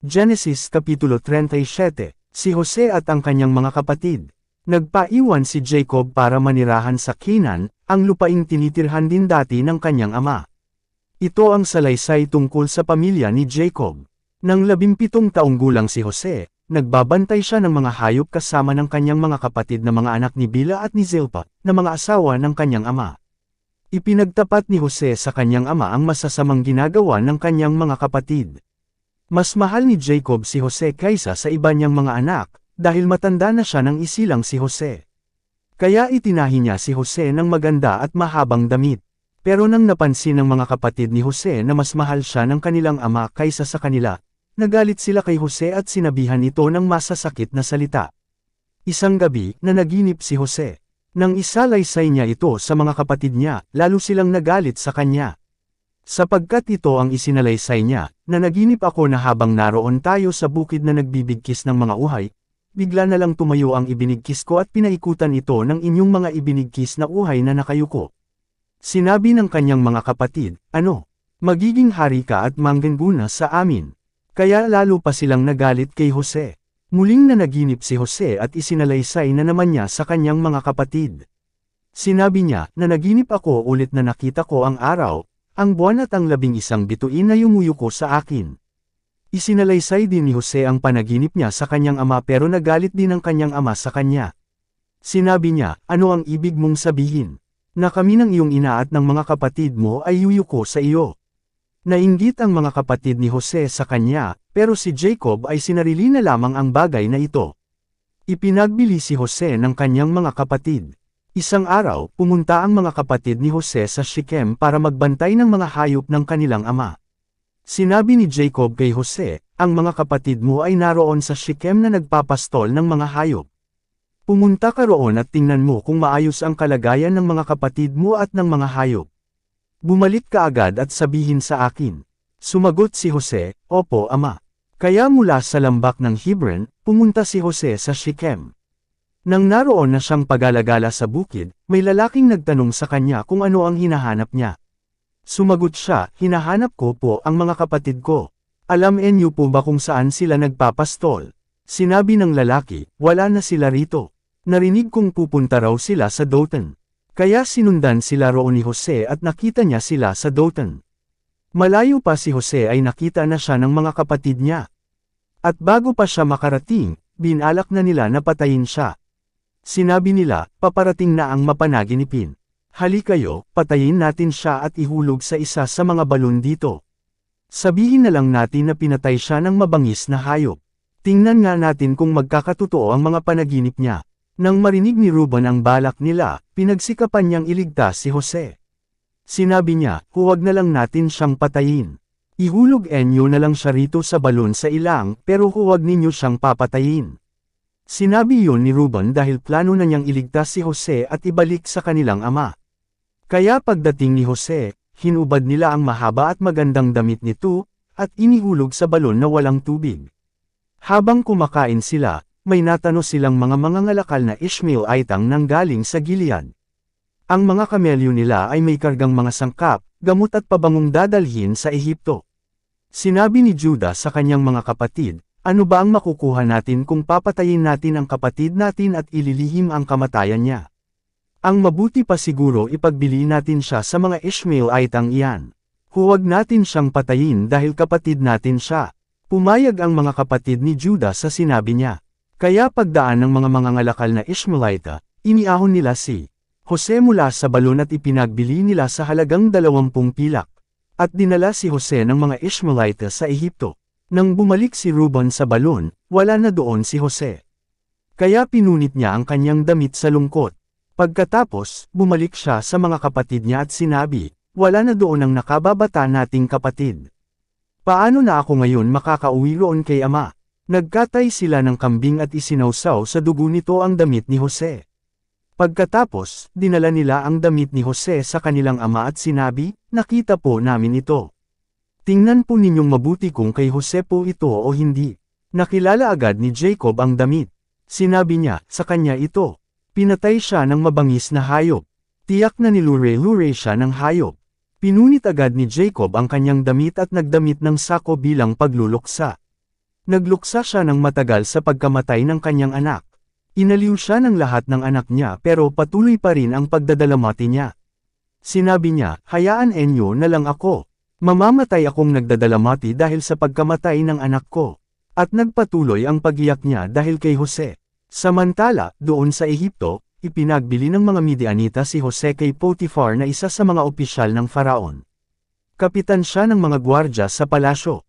Genesis Kapitulo 37, si Jose at ang kanyang mga kapatid. Nagpaiwan si Jacob para manirahan sa Canaan, ang lupaing tinitirhan din dati ng kanyang ama. Ito ang salaysay tungkol sa pamilya ni Jacob. Nang 17 taong gulang si Jose, nagbabantay siya ng mga hayop kasama ng kanyang mga kapatid na mga anak ni Bila at ni Zilpa, na mga asawa ng kanyang ama. Ipinagtapat ni Jose sa kanyang ama ang masasamang ginagawa ng kanyang mga kapatid. Mas mahal ni Jacob si Jose kaysa sa iba niyang mga anak, dahil matanda na siya nang isilang si Jose. Kaya itinahi niya si Jose ng maganda at mahabang damit. Pero nang napansin ng mga kapatid ni Jose na mas mahal siya ng kanilang ama kaysa sa kanila, nagalit sila kay Jose at sinabihan ito ng masasakit na salita. Isang gabi, nanaginip si Jose. Nang isalaysay niya ito sa mga kapatid niya, lalo silang nagalit sa kanya. Sapagkat ito ang isinalaysay niya, nanaginip ako na habang naroon tayo sa bukid na nagbibigkis ng mga uhay, bigla na lang tumayo ang ibinigkis ko at pinaikutan ito ng inyong mga ibinigkis na uhay na nakayuko. Sinabi ng kanyang mga kapatid, ano? Magiging hari ka at manggana sa amin. Kaya lalo pa silang nagalit kay Jose. Muling nanaginip si Jose at isinalaysay na naman niya sa kanyang mga kapatid. Sinabi niya, nanaginip ako ulit na nakita ko ang araw, ang buwan at ang 11 bituin na yumuyuko sa akin. Isinalaysay din ni Jose ang panaginip niya sa kanyang ama pero nagalit din ang kanyang ama sa kanya. Sinabi niya, ano ang ibig mong sabihin? Na kami ng iyong ina at ng mga kapatid mo ay yuyuko sa iyo. Nainggit ang mga kapatid ni Jose sa kanya, pero si Jacob ay sinarili na lamang ang bagay na ito. Ipinagbili si Jose ng kanyang mga kapatid. Isang araw, pumunta ang mga kapatid ni Jose sa Shechem para magbantay ng mga hayop ng kanilang ama. Sinabi ni Jacob kay Jose, ang mga kapatid mo ay naroon sa Shechem na nagpapastol ng mga hayop. Pumunta ka roon at tingnan mo kung maayos ang kalagayan ng mga kapatid mo at ng mga hayop. Bumalik ka agad at sabihin sa akin. Sumagot si Jose, opo ama. Kaya mula sa lambak ng Hebron, pumunta si Jose sa Shechem. Nang naroon na siyang pagalagala sa bukid, may lalaking nagtanong sa kanya kung ano ang hinahanap niya. Sumagot siya, hinahanap ko po ang mga kapatid ko. Alam niyo po ba kung saan sila nagpapastol? Sinabi ng lalaki, wala na sila rito. Narinig kong pupunta raw sila sa Dothan. Kaya sinundan sila roon ni Jose at nakita niya sila sa Dothan. Malayo pa si Jose ay nakita na siya ng mga kapatid niya. At bago pa siya makarating, binalak na nila na patayin siya. Sinabi nila, paparating na ang mapanaginipin. Hali kayo, patayin natin siya at ihulog sa isa sa mga balon dito. Sabihin na lang natin na pinatay siya ng mabangis na hayop. Tingnan nga natin kung magkakatotoo ang mga panaginip niya. Nang marinig ni Reuben ang balak nila, pinagsikapan niyang iligtas si Jose. Sinabi niya, huwag na lang natin siyang patayin. Ihulog enyo na lang siya rito sa balon sa ilang, pero huwag ninyo siyang papatayin. Sinabi yun ni Reuben dahil plano na niyang iligtas si Jose at ibalik sa kanilang ama. Kaya pagdating ni Jose, hinubad nila ang mahaba at magandang damit nito, at inihulog sa balon na walang tubig. Habang kumakain sila, may natano silang mga mangangalakal na Ishmaelitang nanggaling sa Gilead. Ang mga kamelyo nila ay may kargang mga sangkap, gamot at pabangong dadalhin sa Ehipto. Sinabi ni Judah sa kanyang mga kapatid, ano ba ang makukuha natin kung papatayin natin ang kapatid natin at ililihim ang kamatayan niya? Ang mabuti pa siguro ipagbili natin siya sa mga Ishmaelitang iyan. Huwag natin siyang patayin dahil kapatid natin siya. Pumayag ang mga kapatid ni Judah sa sinabi niya. Kaya pagdaan ng mga mangangalakal na Ishmaelita, iniahon nila si Jose mula sa balon at ipinagbili nila sa halagang 20 pilak. At dinala si Jose ng mga Ishmaelita sa Ehipto. Nang bumalik si Reuben sa balon, wala na doon si Jose. Kaya pinunit niya ang kanyang damit sa lungkot. Pagkatapos, bumalik siya sa mga kapatid niya at sinabi, wala na doon ang nakababata nating kapatid. Paano na ako ngayon makakauwi roon kay ama? Nagkatay sila ng kambing at isinawsaw sa dugo nito ang damit ni Jose. Pagkatapos, dinala nila ang damit ni Jose sa kanilang ama at sinabi, nakita po namin ito. Tingnan po ninyong mabuti kung kay Jose po ito o hindi. Nakilala agad ni Jacob ang damit. Sinabi niya, sa kanya ito. Pinatay siya ng mabangis na hayop. Tiyak na nilure-lure siya ng hayop. Pinunit agad ni Jacob ang kanyang damit at nagdamit ng sako bilang pagluluksa. Nagluksa siya ng matagal sa pagkamatay ng kanyang anak. Inaliw siya ng lahat ng anak niya pero patuloy pa rin ang pagdadalamati niya. Sinabi niya, hayaan enyo na lang ako. Mamamatay akong nagdadalamati dahil sa pagkamatay ng anak ko. At nagpatuloy ang pagiyak niya dahil kay Jose. Samantala, doon sa Ehipto, ipinagbili ng mga Midianita si Jose kay Potiphar na isa sa mga opisyal ng Faraon. Kapitan siya ng mga gwardya sa palasyo.